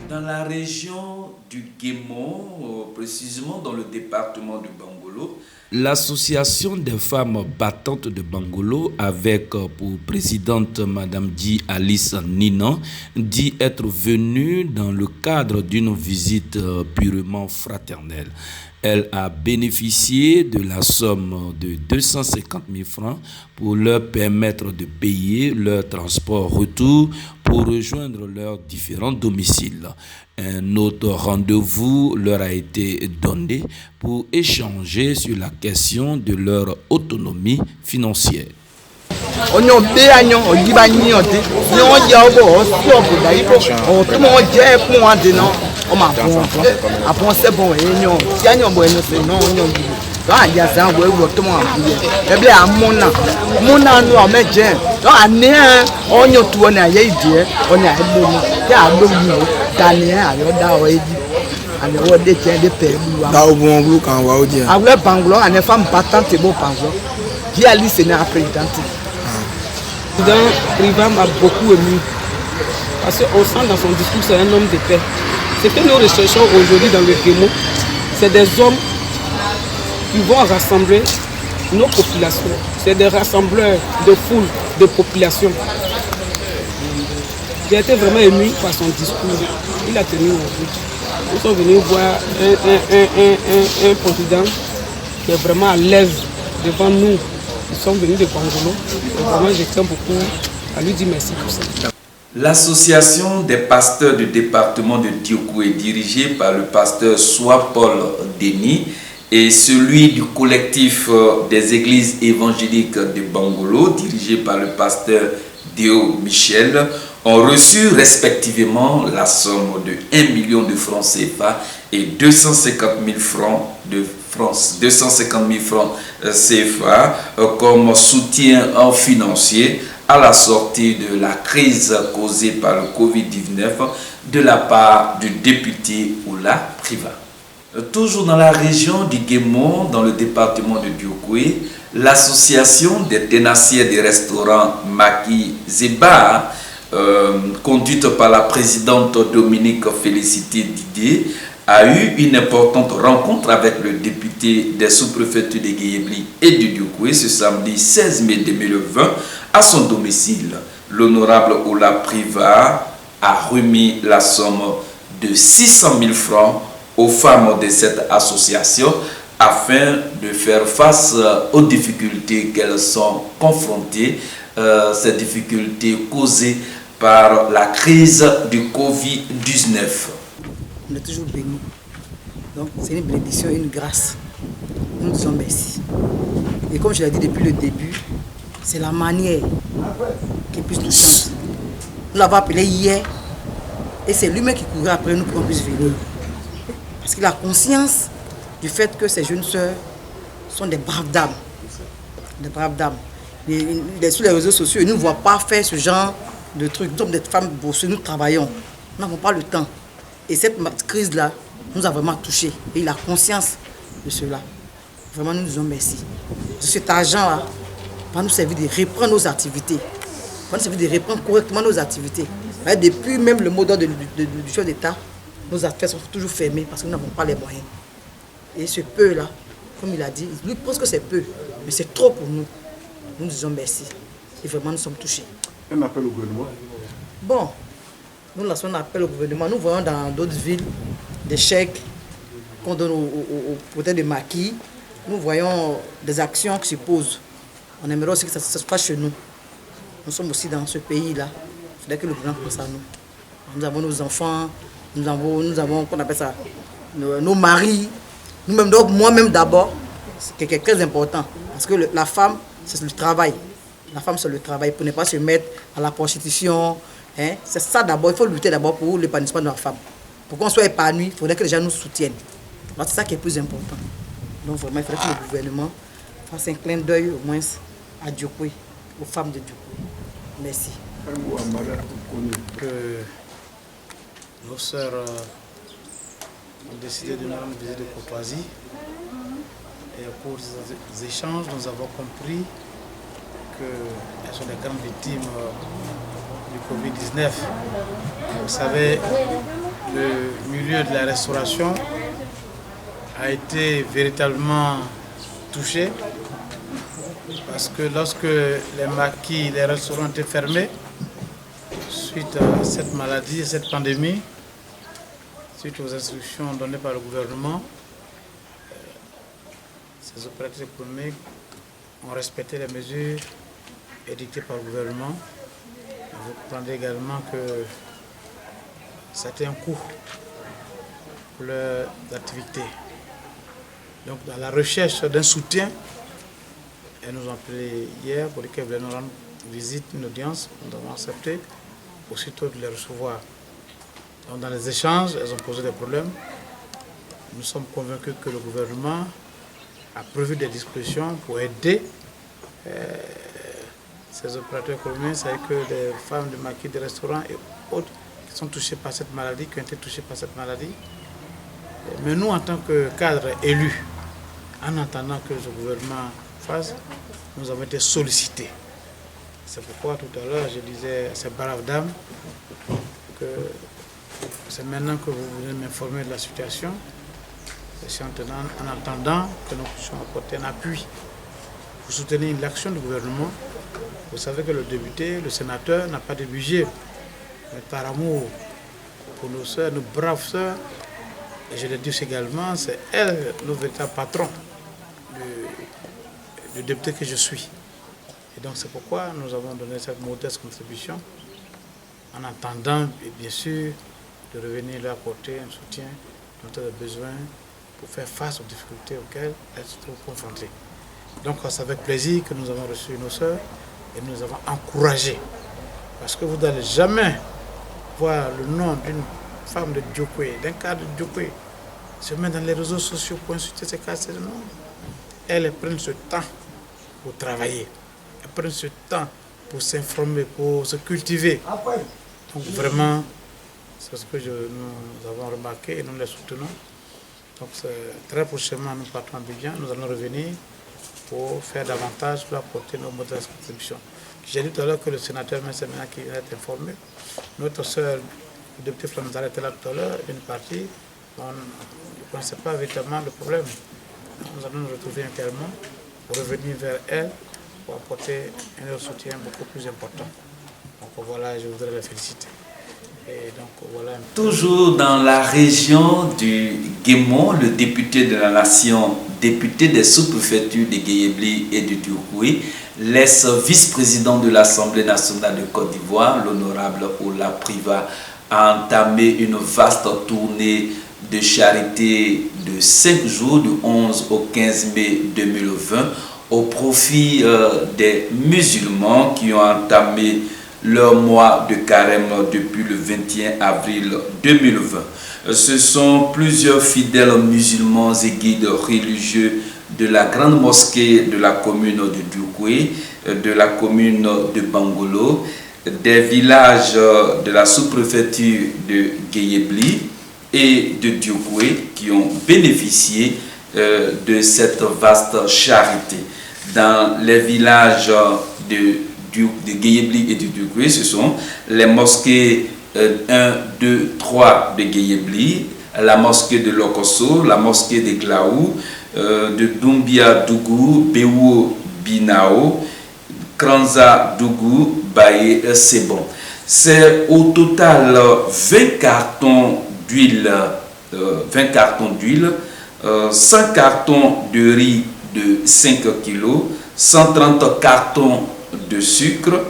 Dans la région du Guémon, précisément dans le département de Bangolo, l'association des femmes battantes de Bangolo, avec pour présidente Madame Di Alice Ninan, dit être venue dans le cadre d'une visite purement fraternelle. Elle a bénéficié de la somme de 250 000 francs pour leur permettre de payer leur transport retour pour rejoindre leurs différents domiciles. Un autre rendez-vous leur a été donné pour échanger sur la question de leur autonomie financière. Le président Riva m'a beaucoup ému parce qu'on sent dans son discours c'est un homme de paix. Ce que nous recherchons aujourd'hui dans le Guémon, c'est des hommes qui vont rassembler nos populations. C'est des rassembleurs de foule, de population. J'ai été vraiment ému par son discours. Il a tenu aujourd'hui. Nous sommes venus voir un président qui est vraiment à l'aise devant nous. Ils sont venus de Bangolo. Vraiment, je tiens beaucoup à lui dire merci pour ça. L'association des pasteurs du département de Diokoué, dirigée par le pasteur Soa Paul Denis, et celui du collectif des églises évangéliques de Bangolo, dirigé par le pasteur Déo Michel, ont reçu respectivement la somme de 1 million de francs CFA et 250 000 francs CFA comme soutien financier à la sortie de la crise causée par le Covid-19 de la part du député Oula Priva. Toujours dans la région du Guémon, dans le département de Diokoué, l'association des tenanciers des restaurants Maki Zeba, conduite par la présidente Dominique Félicité Didier, a eu une importante rencontre avec le député des sous-préfectures de Guéyébli et de Diokoué ce samedi 16 mai 2020 à son domicile. L'honorable Ola Priva a remis la somme de 600 000 francs aux femmes de cette association afin de faire face aux difficultés qu'elles sont confrontées, ces difficultés causées par la crise du Covid-19. On est toujours bénis. Donc c'est une bénédiction, une grâce. Nous disons merci. Et comme je l'ai dit depuis le début, c'est la manière qui puisse nous changer. Nous l'avons appelé hier et c'est lui-même qui courait après nous pour qu'on puisse venir. Parce qu'il a conscience du fait que ces jeunes sœurs sont des braves dames. Des braves dames. Sur les réseaux sociaux, ils ne nous voient pas faire ce genre de trucs. Nous sommes des femmes bosseuses, nous travaillons. Nous n'avons pas le temps. Et cette crise-là nous a vraiment touchés. Et il a conscience de cela. Vraiment, nous disons merci. Cet argent-là va nous servir de reprendre nos activités. Va nous servir de reprendre correctement nos activités. Depuis même le mot d'ordre du chef d'État, nos affaires sont toujours fermées parce que nous n'avons pas les moyens. Et ce peu-là, comme il a dit, lui pense que c'est peu, mais c'est trop pour nous. Nous disons merci. Et vraiment, nous sommes touchés. Un appel au gouvernement? Bon, nous lançons un appel au gouvernement. Nous voyons dans d'autres villes des chèques qu'on donne aux potentiels de maquis. Nous voyons des actions qui se posent. On aimerait aussi que ça se passe chez nous. Nous sommes aussi dans ce pays-là. Il faudrait que le gouvernement pense à nous. Nous avons nos enfants, nous avons qu'on appelle ça, nos maris, nous-mêmes, donc moi-même d'abord, c'est quelque chose de très important. Parce que la femme, c'est le travail. La femme, c'est le travail pour ne pas se mettre à la prostitution. Hein. C'est ça d'abord, il faut lutter d'abord pour l'épanouissement de la femme. Pour qu'on soit épanoui, il faudrait que les gens nous soutiennent. Alors c'est ça qui est plus important. Donc vraiment, il faudrait que le gouvernement fasse un clin d'œil au moins à Diokoué, aux femmes de Diokoué. Merci. Nos sœurs ont décidé de nous rendre visite de courtoisie. Et au cours des échanges, nous avons compris qu'elles sont des grandes victimes du Covid-19. Vous savez, le milieu de la restauration a été véritablement touché parce que lorsque les maquis, les restaurants étaient fermés suite à cette maladie, cette pandémie, suite aux instructions données par le gouvernement, ces opérateurs économiques ont respecté les mesures édictées par le gouvernement. Vous comprenez également que c'était un coût pour leurs activités. Donc dans la recherche d'un soutien, elles nous ont appelé hier pour dire qu'elles voulaient nous rendre visite, une audience. Nous avons accepté aussitôt de les recevoir. Donc dans les échanges, elles ont posé des problèmes. Nous sommes convaincus que le gouvernement a prévu des dispositions pour aider ces opérateurs économiques, c'est-à-dire que les femmes de maquis, des restaurants et autres qui sont touchés par cette maladie, qui ont été touchés par cette maladie. Mais nous, en tant que cadres élus, en attendant que ce gouvernement fasse, nous avons été sollicités. C'est pourquoi tout à l'heure, je disais à ces braves dames que c'est maintenant que vous venez m'informer de la situation. C'est en attendant que nous puissions apporter un appui pour soutenir l'action du gouvernement. Vous savez que le député, le sénateur n'a pas de budget. Mais par amour pour nos sœurs, nos braves sœurs, et je le dis également, c'est elles, nos véritables patrons, le député que je suis. Et donc c'est pourquoi nous avons donné cette modeste contribution en attendant, bien sûr, de revenir leur apporter un soutien dont elles ont besoin pour faire face aux difficultés auxquelles elles se trouvent confrontées. Donc c'est avec plaisir que nous avons reçu nos sœurs et nous avons encouragé. Parce que vous n'allez jamais voir le nom d'une femme de Djokwe, d'un cadre de Djokwe, se mettre dans les réseaux sociaux pour insulter ces cadres. Non. Elles prennent ce temps pour travailler. Elles prennent ce temps pour s'informer, pour se cultiver. Donc vraiment, c'est ce que nous avons remarqué et nous les soutenons. Donc très prochainement, nous partons à Abidjan, nous allons revenir pour faire davantage, pour apporter nos modestes contributions. J'ai dit tout à l'heure que le sénateur Messemena qui vient d'être informé, notre soeur, le député Flamazar était là tout à l'heure, une partie, on ne connaissait pas véritablement le problème. Nous allons nous retrouver intérieurement pour revenir vers elle, pour apporter un soutien beaucoup plus important. Donc voilà, je voudrais la féliciter. Et donc, voilà. Toujours dans la région du Guémon, le député de la nation, député des sous-préfectures de Guéyébli et de Dioukoué, l'ex-vice-président de l'Assemblée nationale de Côte d'Ivoire, l'honorable Ola Priva, a entamé une vaste tournée de charité de 5 jours, du 11 au 15 mai 2020, au profit des musulmans qui ont entamé leur mois de carême depuis le 21 avril 2020. Ce sont plusieurs fidèles musulmans et guides religieux de la grande mosquée de la commune de Dioukoué, de la commune de Bangolo, des villages de la sous-préfecture de Guéyébli et de Dioukoué qui ont bénéficié de cette vaste charité. Dans les villages de Guéyébli et de Dioukoué, ce sont les mosquées 1, 2, 3 de Guéyébli, la mosquée de Lokosso, la mosquée de Glaou, de Doumbia Dougou, Bewo Binao, Kranza Dougou, Baye Sebon. C'est au total 20 cartons d'huile, 100 cartons de riz de 5 kg, 130 cartons de sucre,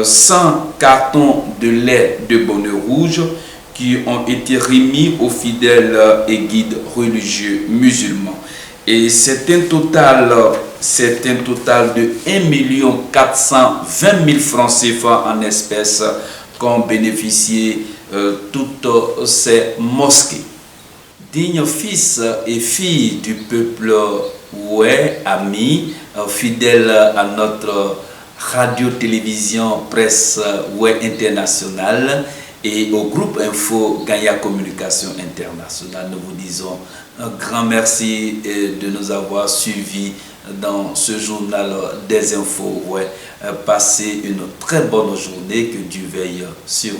100 cartons de lait de bonnet rouge qui ont été remis aux fidèles et guides religieux musulmans. Et c'est un total de 1 420 000 francs CFA en espèces qu'ont bénéficié toutes ces mosquées. Dignes fils et filles du peuple oué, amis, fidèles à notre radio-télévision presse oué internationale et au groupe Info Gaïa Communication Internationale, nous vous disons un grand merci de nous avoir suivis dans ce journal des infos oué. Passez une très bonne journée, que Dieu veille sur vous.